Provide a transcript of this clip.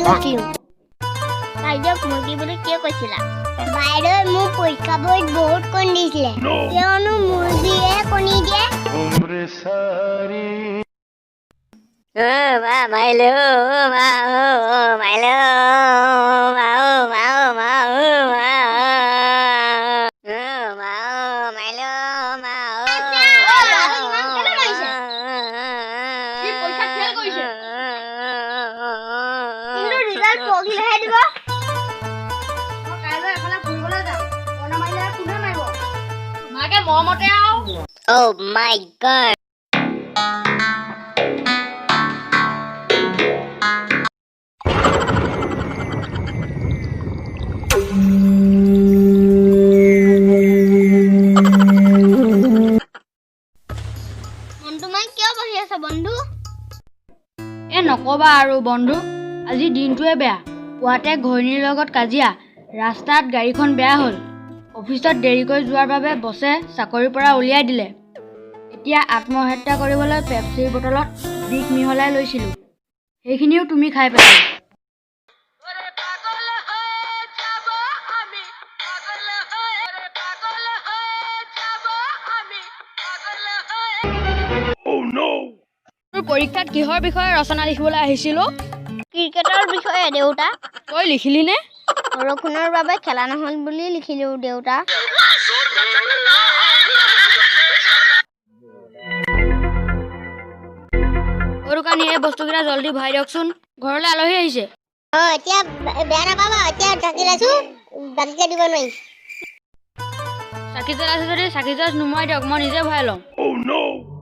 মুছলিম বাইদেউ মুৰ্গী বুলি কিয় কৈছিলা বাইদেউ মোক পৰীক্ষা বহীত বহুত কণী দিছিলে কিয়নো মুৰ্গীয়ে কণী দিয়ে মা মাইলে মা মাইলে মা মা মা Oh my god. নকবা আৰু বন্ধু আজি দিনটোৱে বেয়া পুৱাতে ঘৈণীৰ লগত কাজিয়া ৰাস্তাত গাড়ীখন বেয়া হ'ল অফিচত দেৰিকৈ যোৱাৰ বাবে বছে চাকৰিৰ পৰা উলিয়াই দিলে এতিয়া আত্মহত্যা কৰিবলৈ পেপচিৰ বটলত বিষ মিহলাই লৈছিলোঁ সেইখিনিও তুমি খাই পেলালা পৰীক্ষাত কিহৰ বিষয়ে ৰচনা লিখিবলৈ আহিছিলোঁ ক্ৰিকেটৰ বিষয়ে দেউতা তই লিখিলি নে বৰষুণৰ বাবে খেলা নহ'ল বুলি লিখিলোঁ দেউতা দোকানী এই বস্তুকেইটা জলদি ভৰাই দিয়কচোন ঘৰলৈ আলহী আহিছে এতিয়া বেয়া নাপাবা এতিয়া ঢাকি ৰাখো বাকীকে দিব নোৱাৰিম চাকি জ্বলাইছে যদি চাকি জ্বলাই নুমাই দিয়ক মই নিজে ভৰাই ল'ম